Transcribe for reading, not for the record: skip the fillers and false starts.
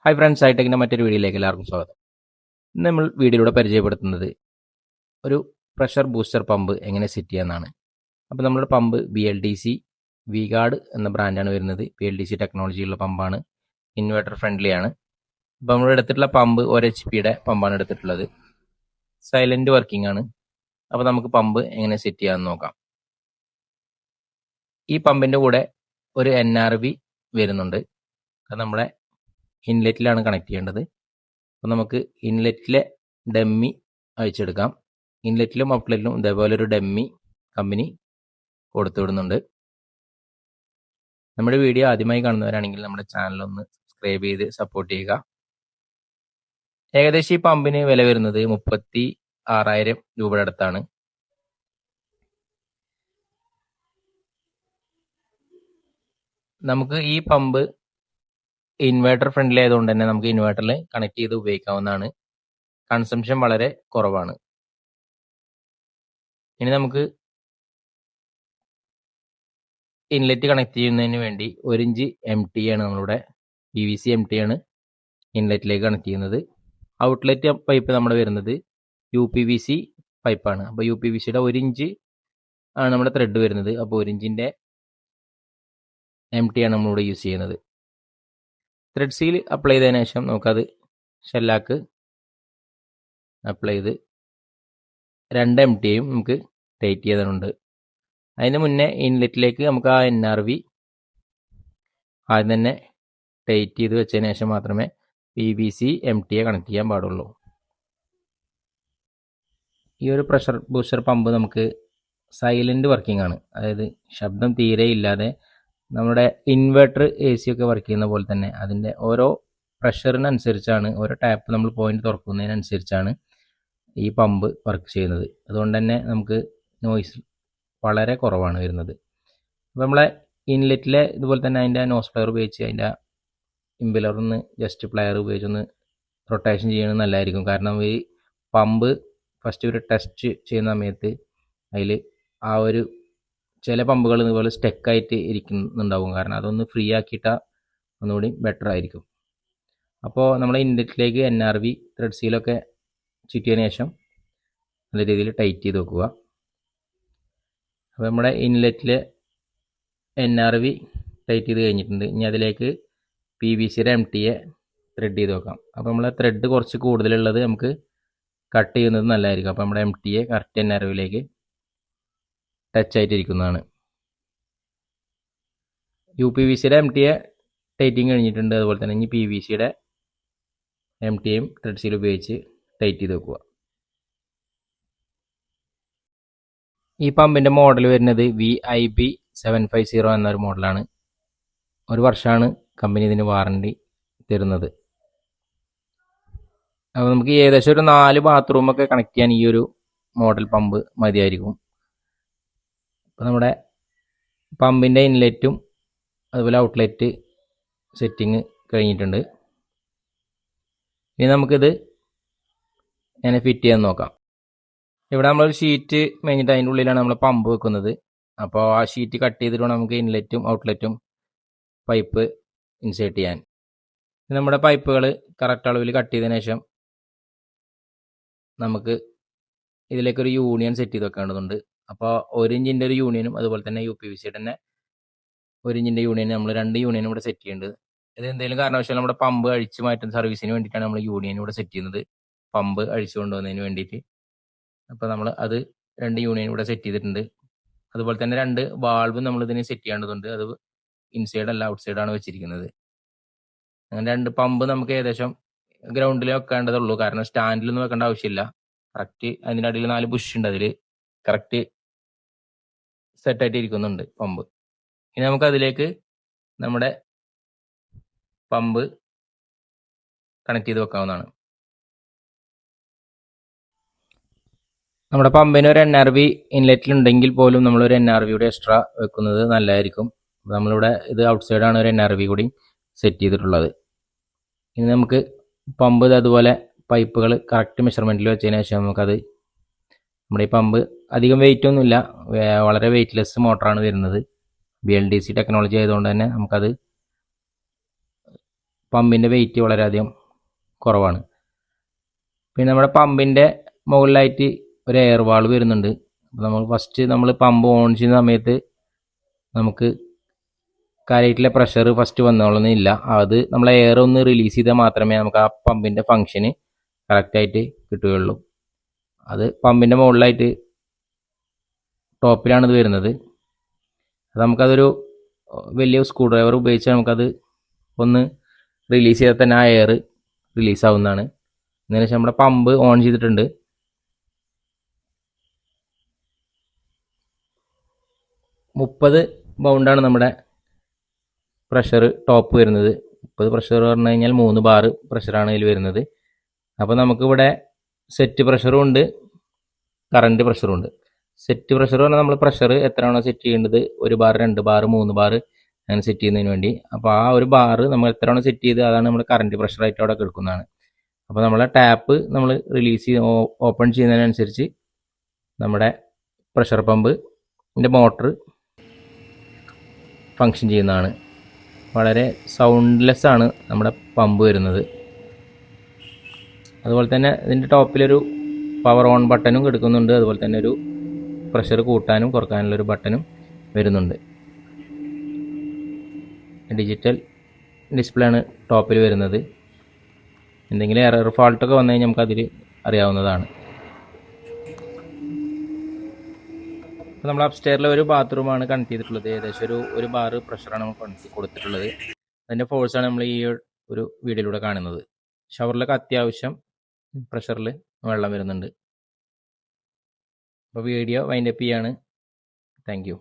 Hi friends, ഹൈടെക്കിൻ്റെ മറ്റൊരു വീഡിയോയിലേക്ക് എല്ലാവർക്കും സ്വാഗതം. ഇന്ന് നമ്മൾ വീഡിയോയിലൂടെ പരിചയപ്പെടുത്തുന്നത് ഒരു പ്രഷർ ബൂസ്റ്റർ പമ്പ് എങ്ങനെ സെറ്റ് ചെയ്യാമെന്നാണ്. അപ്പോൾ നമ്മുടെ പമ്പ് BLDC V-Guard എന്ന ബ്രാൻഡാണ് വരുന്നത്. BLDC ടെക്നോളജിയുള്ള പമ്പാണ്, ഇൻവേർട്ടർ ഫ്രണ്ട്ലി ആണ്. അപ്പോൾ നമ്മൾ എടുത്തിട്ടുള്ള പമ്പ് 1 HP പമ്പാണ് എടുത്തിട്ടുള്ളത്. സൈലൻറ്റ് വർക്കിംഗ് ആണ്. അപ്പോൾ നമുക്ക് പമ്പ് എങ്ങനെ സെറ്റ് ചെയ്യാമെന്ന് നോക്കാം. ഈ പമ്പിൻ്റെ കൂടെ ഒരു NRV വരുന്നുണ്ട്. അത് നമ്മുടെ ഇൻലെറ്റിലാണ് കണക്ട് ചെയ്യേണ്ടത്. അപ്പോൾ നമുക്ക് ഇൻലെറ്റിലെ ഡമ്മി അയച്ചെടുക്കാം. ഇൻലെറ്റിലും ഔട്ട്ലെറ്റിലും ഇതേപോലെ ഒരു ഡമ്മി കമ്പനി കൊടുത്തു വിടുന്നുണ്ട്. നമ്മുടെ വീഡിയോ ആദ്യമായി കാണുന്നവരാണെങ്കിൽ നമ്മുടെ ചാനലൊന്ന് സബ്സ്ക്രൈബ് ചെയ്ത് സപ്പോർട്ട് ചെയ്യുക. ഏകദേശം ഈ പമ്പിന് വില വരുന്നത് 36,000 രൂപയുടെ അടുത്താണ്. നമുക്ക് ഈ പമ്പ് ഇൻവേർട്ടർ ഫ്രണ്ട്ലി ആയതുകൊണ്ട് തന്നെ നമുക്ക് ഇൻവേർട്ടറിൽ കണക്ട് ചെയ്ത് ഉപയോഗിക്കാവുന്നതാണ്. കൺസംഷൻ വളരെ കുറവാണ്. ഇനി നമുക്ക് ഇൻലെറ്റ് കണക്ട് ചെയ്യുന്നതിന് വേണ്ടി 1 ഇഞ്ച് MT ആണ് നമ്മളിവിടെ PVC MT ആണ് ഇൻലെറ്റിലേക്ക് കണക്ട് ചെയ്യുന്നത്. ഔട്ട്ലെറ്റ് പൈപ്പ് നമ്മുടെ വരുന്നത് UPVC പൈപ്പാണ്. അപ്പോൾ UPVCയുടെ 1 ഇഞ്ച് ആണ് നമ്മുടെ ത്രെഡ് വരുന്നത്. അപ്പോൾ 1 ഇഞ്ചിൻ്റെ MT ആണ് നമ്മളിവിടെ യൂസ് ചെയ്യുന്നത്. ത്രെഡ് സീൽ അപ്ലൈ ചെയ്തതിനു ശേഷം നമുക്കത് ഷെല്ലാക്ക് അപ്ലൈ ചെയ്ത് 2 MTയും നമുക്ക് ടൈറ്റ് ചെയ്തിട്ടുണ്ട്. അതിന് മുന്നേ ഇൻലെറ്റിലേക്ക് നമുക്ക് ആ NRV ആദ്യം തന്നെ ടൈറ്റ് ചെയ്ത് വെച്ചതിന് ശേഷം മാത്രമേ PVC MTയെ കണക്ട് ചെയ്യാൻ പാടുള്ളൂ. ഈ ഒരു പ്രഷർ ബൂസ്റ്റർ പമ്പ് നമുക്ക് സൈലൻറ്റ് വർക്കിംഗ് ആണ്. അതായത് ശബ്ദം തീരെ ഇല്ലാതെ നമ്മുടെ ഇൻവെർട്ടർ AC ഒക്കെ വർക്ക് ചെയ്യുന്ന പോലെ തന്നെ അതിൻ്റെ ഓരോ പ്രഷറിനനുസരിച്ചാണ്, ഓരോ ടാപ്പ് നമ്മൾ പോയിന്റ് തുറക്കുന്നതിനനുസരിച്ചാണ് ഈ പമ്പ് വർക്ക് ചെയ്യുന്നത്. അതുകൊണ്ട് തന്നെ നമുക്ക് നോയ്സ് വളരെ കുറവാണ് വരുന്നത്. അപ്പോൾ നമ്മളെ ഇൻലെറ്റിലെ ഇതുപോലെ തന്നെ അതിൻ്റെ നോസ് പ്ലെയർ ഉപയോഗിച്ച് അതിൻ്റെ ഇമ്പലറൊന്ന് ജസ്റ്റ് പ്ലെയർ ഉപയോഗിച്ചൊന്ന് റൊട്ടേഷൻ ചെയ്യുന്നത് നല്ലതായിരിക്കും. കാരണം ഈ പമ്പ് ഫസ്റ്റ് ഒരു ടെസ്റ്റ് ചെയ്യുന്ന സമയത്ത് അതിൽ ആ ഒരു ചില പമ്പുകൾ ഇതുപോലെ സ്റ്റക്കായിട്ട് ഇരിക്കുന്നുണ്ടാവും. കാരണം അതൊന്ന് ഫ്രീ ആക്കിയിട്ടാൽ ഒന്നുകൂടി ബെറ്റർ ആയിരിക്കും. അപ്പോൾ നമ്മൾ ഇൻലെറ്റിലേക്ക് NRV ത്രെഡ് സീലൊക്കെ ചുറ്റിയതിന് ശേഷം നല്ല രീതിയിൽ ടൈറ്റ് ചെയ്ത് വെക്കുക. അപ്പോൾ നമ്മുടെ ഇൻലെറ്റിൽ NRV ടൈറ്റ് ചെയ്ത് കഴിഞ്ഞിട്ടുണ്ട്. ഇനി അതിലേക്ക് PVCയുടെ MTയെ ത്രെഡ് ചെയ്ത് വെക്കാം. അപ്പോൾ നമ്മളെ ത്രെഡ് കുറച്ച് കൂടുതലുള്ളത് നമുക്ക് കട്ട് ചെയ്യുന്നത് നല്ലതായിരിക്കും. അപ്പോൾ നമ്മുടെ MTയെ കറക്റ്റ് NRVയിലേക്ക് ടച്ച് ആയിട്ടിരിക്കുന്നതാണ്. UPVCയുടെ MTയെ ടൈറ്റിങ് കഴിഞ്ഞിട്ടുണ്ട്. അതുപോലെ തന്നെ ഇനി PVCയുടെ MTയും ത്രെഡ് സീൽ ഉപയോഗിച്ച് ടൈറ്റ് ചെയ്ത് വെക്കുക. ഈ പമ്പിൻ്റെ മോഡൽ വരുന്നത് VIB 750 എന്നൊരു മോഡലാണ്. 1 വർഷമാണ് കമ്പനി ഇതിന് വാറണ്ടി തരുന്നത്. അപ്പോൾ നമുക്ക് ഏകദേശം ഒരു 4 ബാത്റൂമൊക്കെ കണക്ട് ചെയ്യാൻ ഈ ഒരു മോഡൽ പമ്പ് മതിയായിരിക്കും. അപ്പോൾ നമ്മുടെ പമ്പിൻ്റെ ഇൻലെറ്റും അതുപോലെ ഔട്ട്ലെറ്റ് സെറ്റിങ് കഴിഞ്ഞിട്ടുണ്ട്. ഇനി നമുക്കിത് എങ്ങനെ ഫിറ്റ് ചെയ്യാൻ നോക്കാം. ഇവിടെ നമ്മളൊരു ഷീറ്റ് മേഞ്ഞിട്ട് അതിൻ്റെ ഉള്ളിലാണ് നമ്മൾ പമ്പ് വെക്കുന്നത്. അപ്പോൾ ആ ഷീറ്റ് കട്ട് ചെയ്തിട്ട് വേണം നമുക്ക് ഇൻലെറ്റും ഔട്ട്ലെറ്റും പൈപ്പ് ഇൻസേർട്ട് ചെയ്യാൻ. നമ്മുടെ പൈപ്പുകൾ കറക്റ്റ് അളവിൽ കട്ട് ചെയ്തതിന് ശേഷം നമുക്ക് ഇതിലേക്കൊരു യൂണിയൻ സെറ്റ് ചെയ്ത് വെക്കേണ്ടതുണ്ട്. അപ്പോൾ 1 ഇഞ്ചിൻ്റെ ഒരു യൂണിയനും അതുപോലെ തന്നെ UPVCയുടെ തന്നെ 1 ഇഞ്ചിൻ്റെ യൂണിയൻ, നമ്മൾ 2 യൂണിയനും ഇവിടെ സെറ്റ് ചെയ്യേണ്ടത്. ഇത് എന്തെങ്കിലും കാരണവശാൽ നമ്മുടെ പമ്പ് അഴിച്ചു മാറ്റുന്ന സർവീസിന് വേണ്ടിയിട്ടാണ് നമ്മൾ യൂണിയൻ ഇവിടെ സെറ്റ് ചെയ്യുന്നത്, പമ്പ് അഴിച്ചു കൊണ്ടുപോകുന്നതിന് വേണ്ടിയിട്ട്. അപ്പോൾ നമ്മൾ അത് 2 യൂണിയൻ ഇവിടെ സെറ്റ് ചെയ്തിട്ടുണ്ട്. അതുപോലെ തന്നെ 2 വാൾവ് നമ്മൾ ഇതിന് സെറ്റ് ചെയ്യേണ്ടതുണ്ട്. അത് ഇൻസൈഡ് അല്ല ഔട്ട് സൈഡാണ് വെച്ചിരിക്കുന്നത്. അങ്ങനെ 2 പമ്പ് നമുക്ക് ഏകദേശം ഗ്രൗണ്ടിൽ വെക്കേണ്ടതുള്ളൂ. കാരണം സ്റ്റാൻഡിലൊന്നും വെക്കേണ്ട ആവശ്യമില്ല. കറക്റ്റ് അതിൻ്റെ അടിയിൽ 4 ബുഷ് ഉണ്ട്, അതിൽ കറക്റ്റ് സെറ്റായിട്ട് ഇരിക്കുന്നുണ്ട് പമ്പ്. ഇനി നമുക്ക് അതിലേക്ക് നമ്മുടെ പമ്പ് കണക്ട് ചെയ്ത് വെക്കാവുന്നതാണ്. നമ്മുടെ പമ്പിന് ഒരു NRV ഇൻലെറ്റിലുണ്ടെങ്കിൽ പോലും നമ്മളൊരു NRVയുടെ എക്സ്ട്രാ വെക്കുന്നത് നല്ലതായിരിക്കും. നമ്മളിവിടെ ഇത് ഔട്ട് സൈഡാണ് ഒരു NRV കൂടി സെറ്റ് ചെയ്തിട്ടുള്ളത്. ഇനി നമുക്ക് പമ്പ് അതുപോലെ പൈപ്പുകൾ കറക്റ്റ് മെഷർമെൻറ്റിൽ വെച്ചതിന് ശേഷം നമുക്കത് നമ്മുടെ ഈ പമ്പ് അധികം വെയിറ്റ് ഒന്നുമില്ല, വളരെ വെയിറ്റ്ലെസ് മോട്ടറാണ് വരുന്നത്. BLDC ടെക്നോളജി ആയതുകൊണ്ട് തന്നെ നമുക്കത് പമ്പിൻ്റെ വെയിറ്റ് വളരെയധികം കുറവാണ്. പിന്നെ നമ്മുടെ പമ്പിൻ്റെ മുകളിലായിട്ട് ഒരു എയർ വാൾ വരുന്നുണ്ട്. അപ്പോൾ നമ്മൾ പമ്പ് ഓൺ ചെയ്യുന്ന സമയത്ത് നമുക്ക് കാര്യമായിട്ടുള്ള പ്രഷർ ഫസ്റ്റ് വന്നോളന്നില്ല. അത് നമ്മൾ എയർ ഒന്ന് റിലീസ് ചെയ്താൽ മാത്രമേ നമുക്ക് ആ പമ്പിൻ്റെ ഫങ്ഷന് കറക്റ്റായിട്ട് കിട്ടുകയുള്ളൂ. അത് പമ്പിൻ്റെ മുകളിലായിട്ട് ടോപ്പിലാണിത് വരുന്നത്. അത് നമുക്കതൊരു വലിയ സ്ക്രൂ ഡ്രൈവർ ഉപയോഗിച്ച് നമുക്കത് ഒന്ന് റിലീസ് ചെയ്താൽ തന്നെ ആ എയർ റിലീസാവുന്നതാണ്. അതിനുശേഷം നമ്മുടെ പമ്പ് ഓൺ ചെയ്തിട്ടുണ്ട്. മുപ്പത് ബൗണ്ടാണ് നമ്മുടെ പ്രഷർ ടോപ്പ് വരുന്നത്. 30 പ്രഷർ പറഞ്ഞു കഴിഞ്ഞാൽ 3 ബാർ പ്രഷറാണ് ഇതിൽ വരുന്നത്. അപ്പോൾ നമുക്കിവിടെ സെറ്റ് പ്രഷറും ഉണ്ട്, കറണ്ട് പ്രഷറും ഉണ്ട്. സെറ്റ് പ്രഷർ പറഞ്ഞാൽ നമ്മൾ പ്രഷർ എത്രയാണോ സെറ്റ് ചെയ്യേണ്ടത്, 1 ബാർ 2 ബാർ 3 ബാർ അങ്ങനെ സെറ്റ് ചെയ്യുന്നതിന് വേണ്ടി. അപ്പോൾ ആ ഒരു ബാർ നമ്മൾ എത്രയാണോ സെറ്റ് ചെയ്ത് അതാണ് നമ്മൾ കറണ്ട് പ്രഷറായിട്ട് അവിടെ എടുക്കുന്നതാണ്. അപ്പോൾ നമ്മളെ ടാപ്പ് നമ്മൾ ഓപ്പൺ ചെയ്യുന്നതിനനുസരിച്ച് നമ്മുടെ പ്രഷർ പമ്പിൻ്റെ മോട്ടർ ഫങ്ഷൻ ചെയ്യുന്നതാണ്. വളരെ സൗണ്ട്ലെസ് ആണ് നമ്മുടെ പമ്പ് വരുന്നത്. അതുപോലെ തന്നെ ഇതിൻ്റെ ടോപ്പിലൊരു പവർ ഓൺ ബട്ടണും കൊടുക്കുന്നുണ്ട്. അതുപോലെ തന്നെ ഒരു പ്രഷർ കൂട്ടാനും കുറക്കാനുള്ളൊരു ബട്ടണും വരുന്നുണ്ട്. ഡിജിറ്റൽ ഡിസ്പ്ലേ ആണ് ടോപ്പിൽ വരുന്നത്. എന്തെങ്കിലും എറർ ഫാൾട്ടൊക്കെ വന്നു കഴിഞ്ഞാൽ നമുക്കതിൽ അറിയാവുന്നതാണ്. അപ്പോൾ നമ്മൾ അപ്സ്റ്റെയറിലെ ഒരു ബാത്റൂമാണ് കണക്ട് ചെയ്തിട്ടുള്ളത്. ഏകദേശം ഒരു ബാർ പ്രഷറാണ് നമ്മൾ കൊടുത്തിട്ടുള്ളത്. അതിൻ്റെ ഫോഴ്സാണ് നമ്മൾ ഈ ഒരു വീഡിയോയിലൂടെ കാണുന്നത്. ഷവറിലൊക്കെ അത്യാവശ്യം പ്രഷറിൽ വെള്ളം വരുന്നുണ്ട്. അപ്പോൾ വീഡിയോ വൈൻഡപ്പ് ചെയ്യാണ്. Thank you.